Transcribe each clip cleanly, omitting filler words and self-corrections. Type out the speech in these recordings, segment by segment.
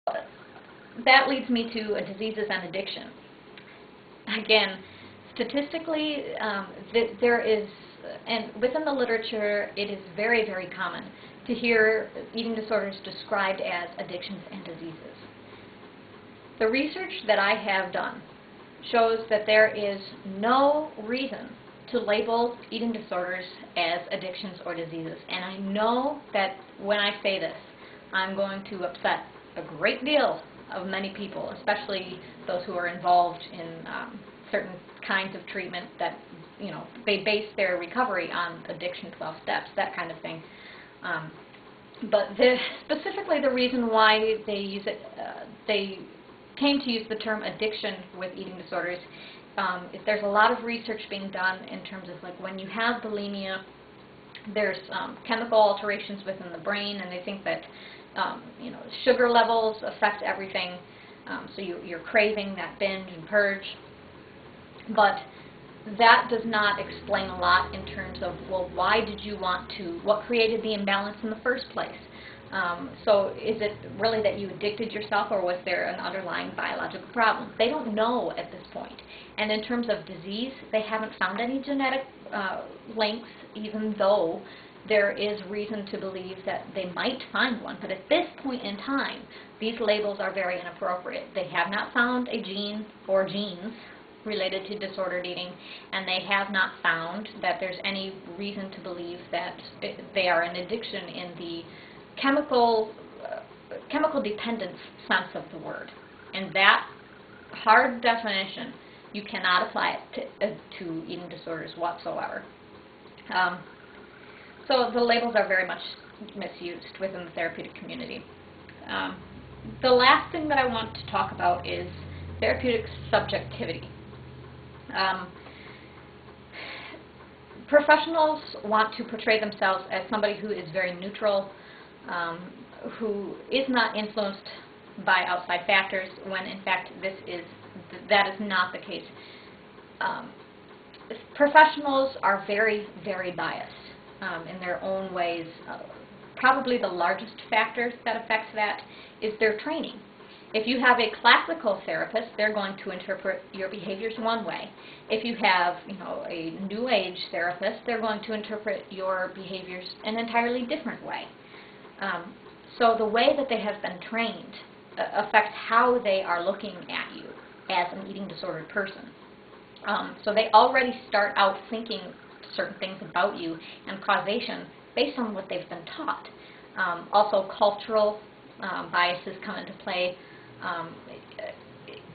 that leads me to diseases and addiction. Again, statistically, there is, and within the literature, it is very, very common to hear eating disorders described as addictions and diseases. The research that I have done shows that there is no reason to label eating disorders as addictions or diseases. And I know that when I say this, I'm going to upset a great deal of many people, especially those who are involved in certain kinds of treatment that, you know, they base their recovery on addiction 12 steps, that kind of thing. But specifically the reason why they use it, they came to use the term addiction with eating disorders, is there's a lot of research being done in terms of, like, when you have bulimia, there's chemical alterations within the brain, and they think that you know, sugar levels affect everything, so you're craving that binge and purge. But that does not explain a lot in terms of, well, why did you want to, what created the imbalance in the first place? So is it really that you addicted yourself, or was there an underlying biological problem? They don't know at this point. And in terms of disease, they haven't found any genetic links, even though there is reason to believe that they might find one. But at this point in time, these labels are very inappropriate. They have not found a gene or genes related to disordered eating, and they have not found that there's any reason to believe that they are an addiction in the chemical dependence sense of the word. And that hard definition, you cannot apply it to eating disorders whatsoever. So the labels are very much misused within the therapeutic community. The last thing that I want to talk about is therapeutic subjectivity. Professionals want to portray themselves as somebody who is very neutral, who is not influenced by outside factors, when in fact that is not the case. Professionals are very, very biased in their own ways. Probably the largest factor that affects that is their training. If you have a classical therapist, they're going to interpret your behaviors one way. If you have, you know, a New Age therapist, they're going to interpret your behaviors an entirely different way. So the way that they have been trained affects how they are looking at you as an eating disordered person. So they already start out thinking certain things about you and causation based on what they've been taught. Also, cultural biases come into play.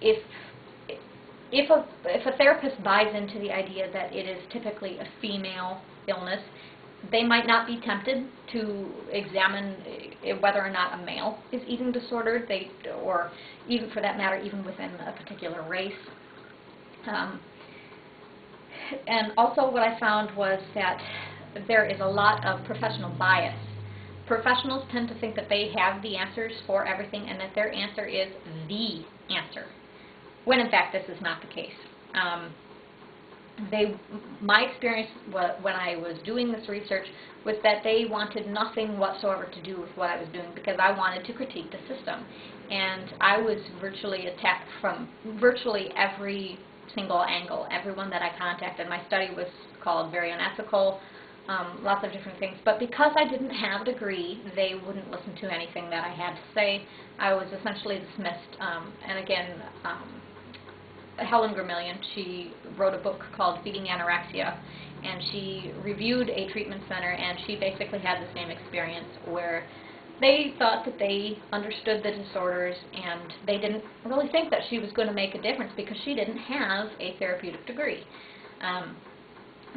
If a therapist buys into the idea that it is typically a female illness, they might not be tempted to examine whether or not a male is eating disordered, or even for that matter, even within a particular race. And also what I found was that there is a lot of professional bias. Professionals tend to think that they have the answers for everything and that their answer is the answer, when in fact this is not the case. My experience when I was doing this research was that they wanted nothing whatsoever to do with what I was doing, because I wanted to critique the system. And I was virtually attacked from virtually every single angle. Everyone that I contacted, my study was called very unethical, lots of different things. But because I didn't have a degree, they wouldn't listen to anything that I had to say. I was essentially dismissed. And again, Helen Gramillion, she wrote a book called Feeding Anorexia, and she reviewed a treatment center, and she basically had the same experience where they thought that they understood the disorders, and they didn't really think that she was going to make a difference because she didn't have a therapeutic degree.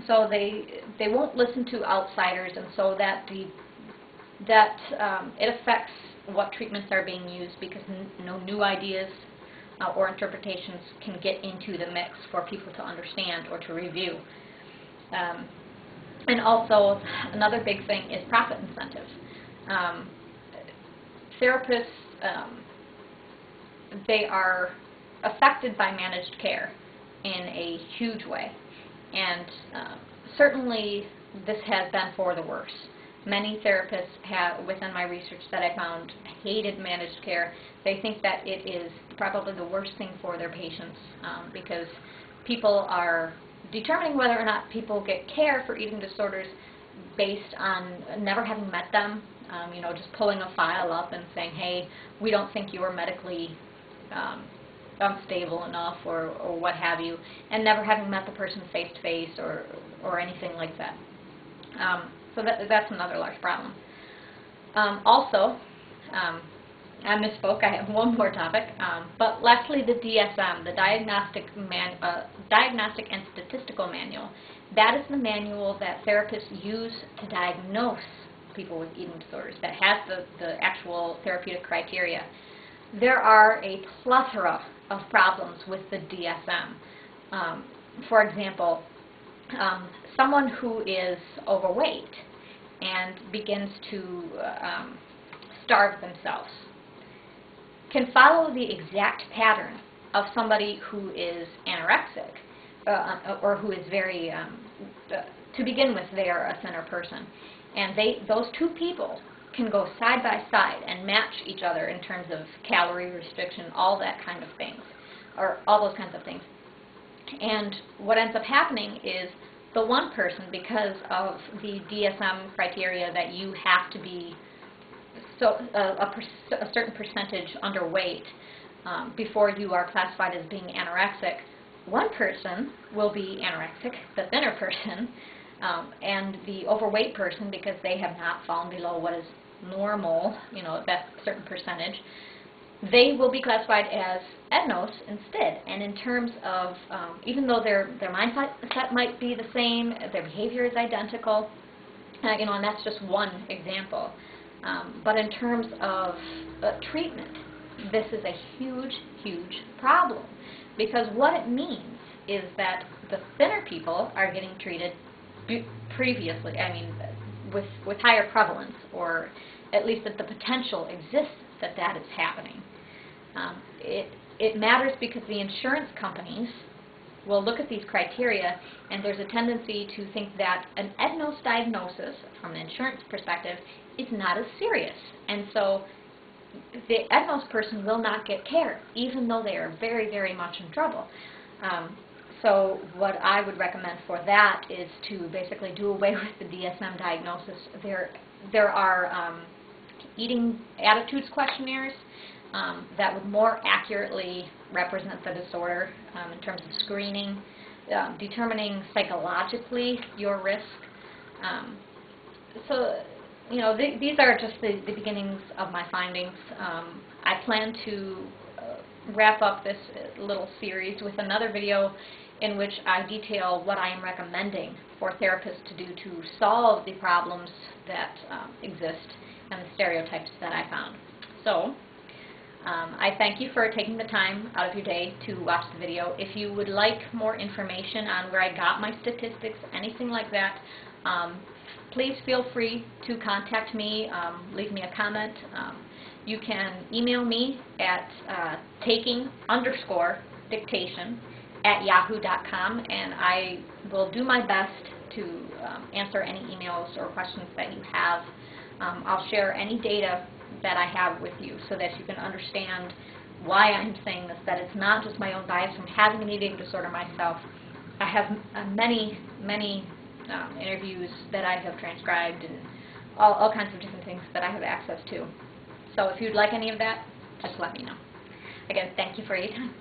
So they won't listen to outsiders, and so that it affects what treatments are being used, because no new ideas or interpretations can get into the mix for people to understand or to review. And also, another big thing is profit incentive. Therapists, they are affected by managed care in a huge way. And certainly this has been for the worse. Many therapists have, within my research that I found, hated managed care. They think that it is probably the worst thing for their patients because people are determining whether or not people get care for eating disorders based on never having met them, you know, just pulling a file up and saying, hey, we don't think you are medically unstable enough or what have you, and never having met the person face-to-face or anything like that. So that's another large problem. Also, I misspoke, I have one more topic, but lastly the DSM, the Diagnostic and Statistical Manual. That is the manual that therapists use to diagnose people with eating disorders, that has the actual therapeutic criteria. There are a plethora of problems with the DSM. For example, someone who is overweight and begins to starve themselves can follow the exact pattern of somebody who is anorexic or who is very, to begin with, they are a thinner person. And those two people can go side by side and match each other in terms of calorie restriction, all that kind of things, or all those kinds of things. And what ends up happening is the one person, because of the DSM criteria that you have to be a certain percentage underweight before you are classified as being anorexic, one person will be anorexic, the thinner person, and the overweight person, because they have not fallen below what is normal, you know, that certain percentage, they will be classified as EDNOS instead. And in terms of, even though their mindset might be the same, their behavior is identical, you know, and that's just one example. But in terms of treatment, this is a huge, huge problem, because what it means is that the thinner people are getting treated previously, I mean, with higher prevalence, or at least that the potential exists that that is happening. It matters because the insurance companies will look at these criteria, and there's a tendency to think that an EDNOS diagnosis, from an insurance perspective, is not as serious. And so the EDNOS person will not get care, even though they are very, very much in trouble. So what I would recommend for that is to basically do away with the DSM diagnosis. There are eating attitudes questionnaires that would more accurately represent the disorder in terms of screening, determining psychologically your risk. So, you know, these are just the beginnings of my findings. I plan to wrap up this little series with another video in which I detail what I am recommending for therapists to do to solve the problems that exist and the stereotypes that I found. So, I thank you for taking the time out of your day to watch the video. If you would like more information on where I got my statistics, anything like that, please feel free to contact me, leave me a comment. You can email me at taking_dictation@yahoo.com, and I will do my best to answer any emails or questions that you have. I'll share any data that I have with you so that you can understand why I'm saying this, that it's not just my own bias from having an eating disorder myself. I have many, many interviews that I have transcribed and all kinds of different things that I have access to. So if you'd like any of that, just let me know. Again, thank you for your time.